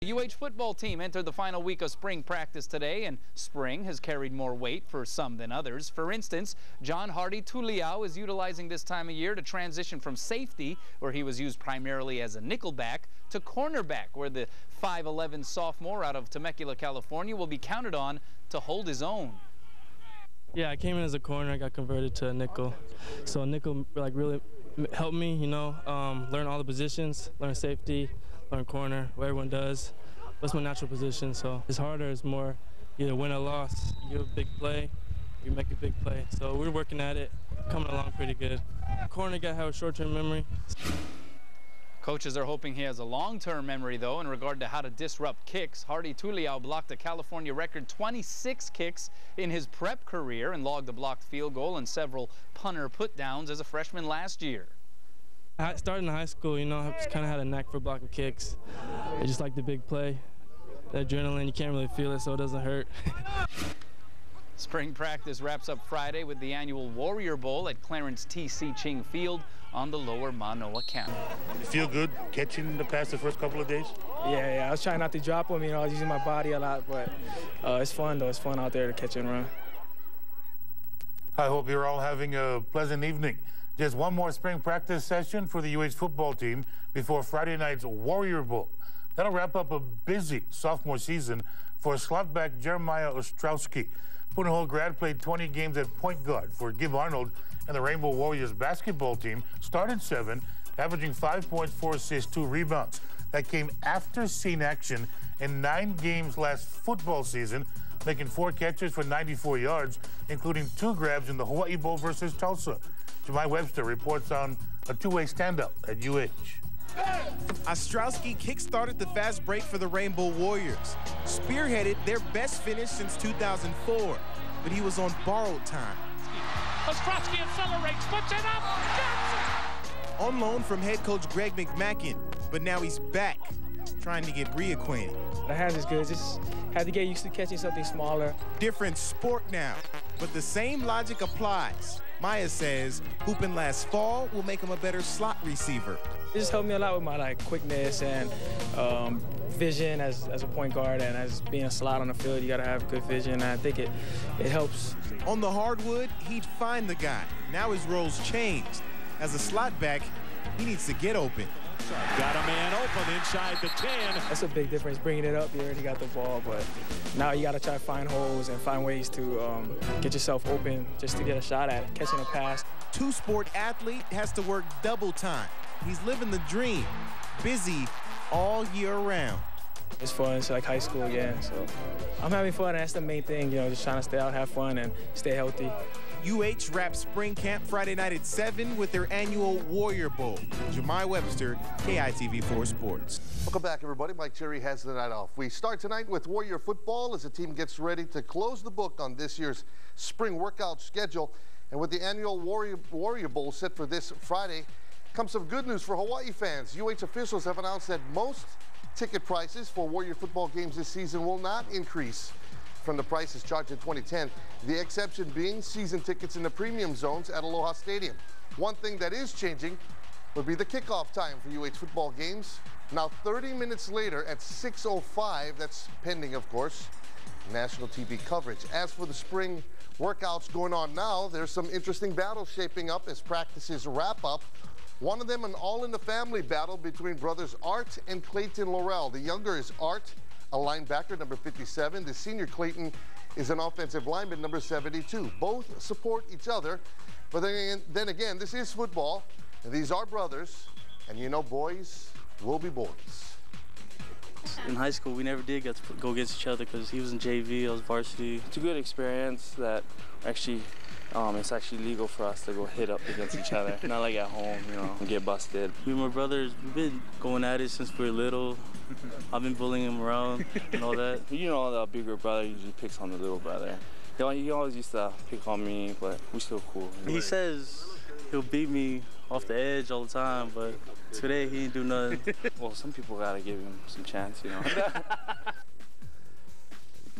The UH football team entered the final week of spring practice today, and spring has carried more weight for some than others. For instance, John Hardy Tuliao is utilizing this time of year to transition from safety, where he was used primarily as a nickelback, to cornerback, where the 5'11" sophomore out of Temecula, California, will be counted on to hold his own. Yeah, I came in as a corner. I got converted to a nickel. So nickel really helped me, learn all the positions, learn safety, learn corner, what everyone does. What's my natural position? So it's harder. It's more either win or loss. You give a big play, you make a big play. So we're working at it, coming along pretty good. Corner got to have a short-term memory. Coaches are hoping he has a long-term memory, though, in regard to how to disrupt kicks. Hardy Tuliao blocked a California record 26 kicks in his prep career and logged a blocked field goal and several punter putdowns as a freshman last year. I started in high school, I just kind of had a knack for blocking kicks. I just like the big play. The adrenaline, you can't really feel it, so it doesn't hurt. Spring practice wraps up Friday with the annual Warrior Bowl at Clarence T.C. Ching Field on the lower Manoa County. You feel good catching the pass the first couple of days? Yeah, I was trying not to drop them. I was using my body a lot, but it's fun, though. It's fun out there to catch and run. I hope you're all having a pleasant evening. Just one more spring practice session for the UH football team before Friday night's Warrior Bowl. That'll wrap up a busy sophomore season for slotback Jeremiah Ostrowski. Punahou grad played 20 games at point guard for Give Arnold, and the Rainbow Warriors basketball team started 7, averaging 5 points, 4 assists, 2 rebounds. That came after seeing action in 9 games last football season, making 4 catches for 94 yards, including 2 grabs in the Hawaii Bowl versus Tulsa. Jemai Webster reports on a two-way standout at UH. Ostrowski kick-started the fast break for the Rainbow Warriors, spearheaded their best finish since 2004, but he was on borrowed time. Ostrowski accelerates, puts it up, Johnson! On loan from head coach Greg McMackin, but now he's back, trying to get reacquainted. The hands is good, just had to get used to catching something smaller. Different sport now, but the same logic applies. Maya says hooping last fall will make him a better slot receiver. It just helped me a lot with my quickness and vision as a point guard, and as being a slot on the field, you got to have good vision, and I think it helps. On the hardwood, he'd find the guy. Now his role's changed. As a slot back, he needs to get open. Got a man open inside the 10. That's a big difference, bringing it up. You already got the ball, but now you got to try to find holes and find ways to get yourself open just to get a shot at it, catching a pass. Two-sport athlete has to work double time. He's living the dream, busy all year round. It's fun. It's like high school again, so I'm having fun, and that's the main thing, just trying to stay out, have fun, and stay healthy. UH wraps spring camp Friday night at 7 with their annual Warrior Bowl. Jemai Webster, KITV4 Sports. Welcome back, everybody. Mike Cherry has the night off. We start tonight with Warrior football as the team gets ready to close the book on this year's spring workout schedule. And with the annual Warrior Bowl set for this Friday, comes some good news for Hawaii fans. UH officials have announced that most ticket prices for Warrior football games this season will not increase from the prices charged in 2010, the exception being season tickets in the premium zones at Aloha Stadium. One thing that is changing would be the kickoff time for UH football games. Now 30 minutes later at 6:05, that's pending, of course, national TV coverage. As for the spring workouts going on now, there's some interesting battles shaping up as practices wrap up. One of them, an all-in-the-family battle between brothers Art and Clayton Laurel. The younger is Art, a linebacker, number 57. The senior Clayton is an offensive lineman, number 72. Both support each other, but then again, this is football, and these are brothers, and boys will be boys. In high school, we never did get to go against each other because he was in JV, I was varsity. It's a good experience that actually it's actually legal for us to go hit up against each other. Not like at home, and get busted. We and my brothers, we've been going at it since we were little. I've been bullying him around and all that. The bigger brother usually picks on the little brother. He always used to pick on me, but we're still cool. He says he'll beat me off the edge all the time, but today he didn't do nothing. Well, some people gotta give him some chance,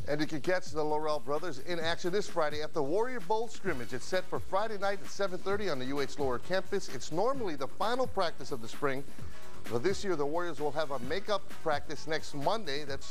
And you can catch the Laurel brothers in action this Friday at the Warrior Bowl scrimmage. It's set for Friday night at 7:30 on the UH Lower Campus. It's normally the final practice of the spring, But this year, the Warriors will have a makeup practice next Monday. That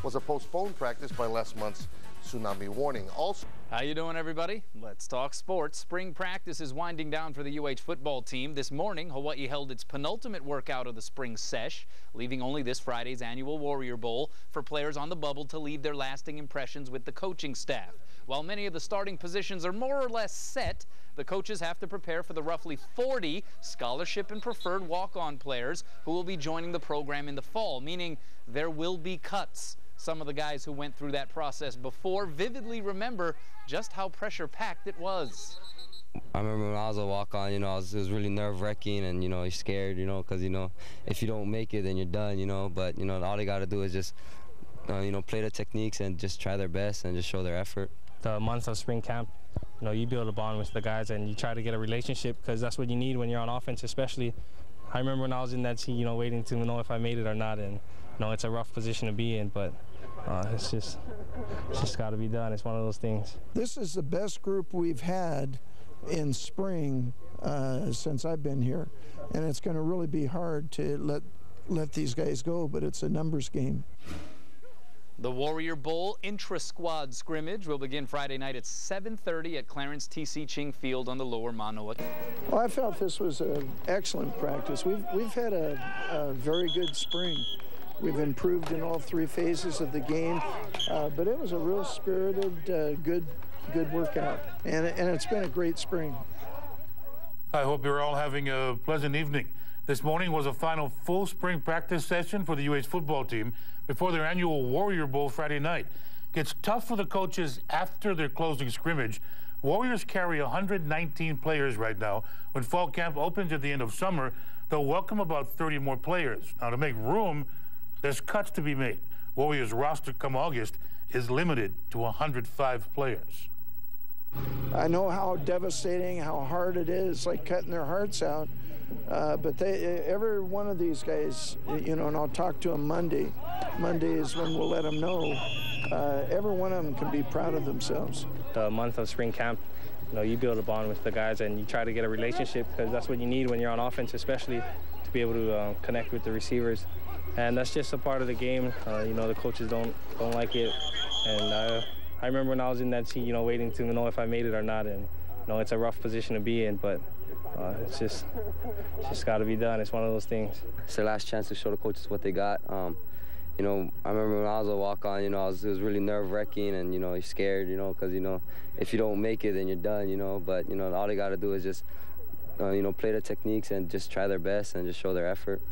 was a postponed practice by last month's tsunami warning. Also, how you doing, everybody? Let's talk sports. Spring practice is winding down for the UH football team. This morning, Hawaii held its penultimate workout of the spring sesh, leaving only this Friday's annual Warrior Bowl for players on the bubble to leave their lasting impressions with the coaching staff. While many of the starting positions are more or less set, the coaches have to prepare for the roughly 40 scholarship and preferred walk-on players who will be joining the program in the fall, meaning there will be cuts. Some of the guys who went through that process before vividly remember just how pressure-packed it was. I remember when I was a walk-on, it was really nerve-wracking, and, you're scared, because, if you don't make it, then you're done, but, all they got to do is just, play the techniques and just try their best and just show their effort. The months of spring camp, you build a bond with the guys and you try to get a relationship, because that's what you need when you're on offense, especially. I remember when I was in that team, waiting to know if I made it or not, and, it's a rough position to be in, but it's just got to be done. It's one of those things. This is the best group we've had in spring since I've been here, and it's going to really be hard to let these guys go, but it's a numbers game. The Warrior Bowl intra-squad scrimmage will begin Friday night at 7:30 at Clarence T.C. Ching Field on the Lower Manoa. Well, I felt this was an excellent practice. We've had a very good spring. We've improved in all three phases of the game, but it was a real spirited, good workout, and it's been a great spring. I hope you're all having a pleasant evening. This morning was a final full spring practice session for the UH football team before their annual Warrior Bowl Friday night. Gets tough for the coaches after their closing scrimmage. Warriors carry 119 players right now. When fall camp opens at the end of summer, they'll welcome about 30 more players. Now, to make room, there's cuts to be made. Warriors roster come August is limited to 105 players. I know how devastating, how hard it is, like cutting their hearts out. But every one of these guys, and I'll talk to them Monday. Monday is when we'll let them know. Every one of them can be proud of themselves. The month of spring camp, you build a bond with the guys and you try to get a relationship, because that's what you need when you're on offense, especially to be able to connect with the receivers. And that's just a part of the game. The coaches don't like it. And I remember when I was in that team, waiting to know if I made it or not. And, it's a rough position to be in, but it's just got to be done. It's one of those things. It's their last chance to show the coaches what they got. I remember when I was a walk-on, it was really nerve-wracking, and, you're scared, because, if you don't make it, then you're done, but, all they got to do is just, play the techniques and just try their best and just show their effort.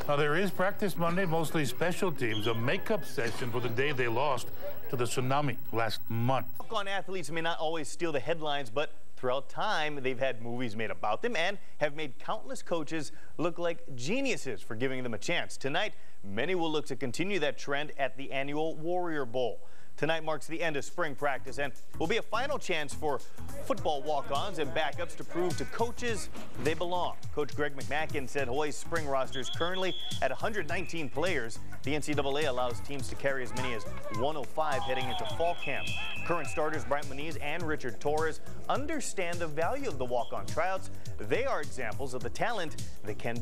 Now, there is practice Monday, mostly special teams, a makeup session for the day they lost to the tsunami last month. Walk-on athletes may not always steal the headlines, but throughout time, they've had movies made about them and have made countless coaches look like geniuses for giving them a chance. Tonight, many will look to continue that trend at the annual Warrior Bowl. Tonight marks the end of spring practice and will be a final chance for football walk-ons and backups to prove to coaches they belong. Coach Greg McMackin said Hawaii's spring roster is currently at 119 players. The NCAA allows teams to carry as many as 105 heading into fall camp. Current starters Bryant Muniz and Richard Torres understand the value of the walk-on tryouts. They are examples of the talent that can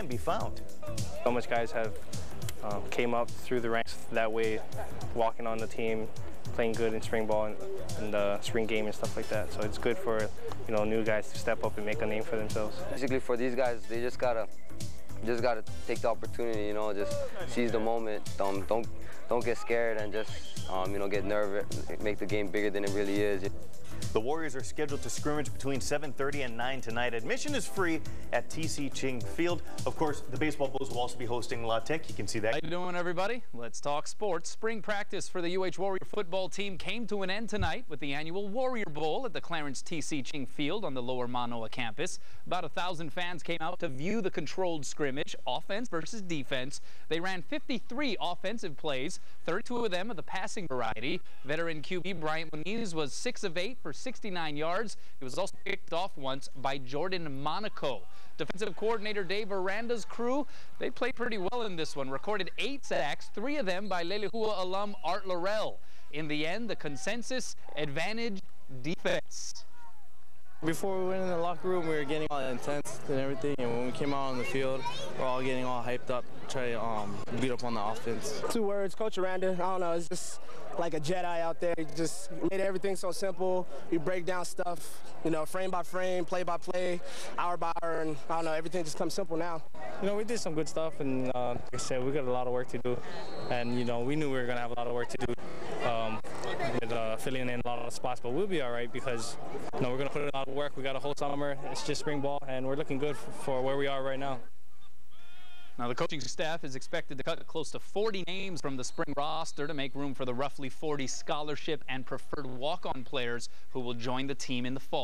be found. So much guys have came up through the ranks that way, walking on the team, playing good in spring ball and the spring game and stuff like that. So it's good for new guys to step up and make a name for themselves. Basically, for these guys, they just gotta take the opportunity. Just seize the moment. Don't get scared and just get nervous, make the game bigger than it really is. The Warriors are scheduled to scrimmage between 7:30 and 9 tonight. Admission is free at T.C. Ching Field. Of course, the baseball Bulls will also be hosting La Tech. You can see that. How you doing, everybody? Let's talk sports. Spring practice for the UH Warrior football team came to an end tonight with the annual Warrior Bowl at the Clarence T.C. Ching Field on the Lower Manoa campus. About 1,000 fans came out to view the controlled scrimmage, offense versus defense. They ran 53 offensive plays, 32 of them of the passing variety. Veteran QB Bryant Muniz was 6 of 8 for 69 yards. He was also picked off once by Jordan Monaco. Defensive coordinator Dave Aranda's crew, they played pretty well in this one. Recorded 8 sacks, 3 of them by Lelehua alum Art Laurel. In the end, the consensus advantage defense. Before we went in the locker room, we were getting all intense and everything, and when we came out on the field, we're all getting all hyped up, try to beat up on the offense. 2 words, Coach Aranda. I don't know, it's just like a Jedi out there. He just made everything so simple. We break down stuff, you know, frame by frame, play by play, hour by hour, and I don't know, everything just comes simple now. You know, we did some good stuff, and like I said, we got a lot of work to do, and you know, we knew we were going to have a lot of work to do with filling in a lot of the spots, but we'll be all right because you know, we're going to put in a lot of work. We got a whole summer. It's just spring ball, and we're looking good for where we are right now. Now, the coaching staff is expected to cut close to 40 names from the spring roster to make room for the roughly 40 scholarship and preferred walk-on players who will join the team in the fall.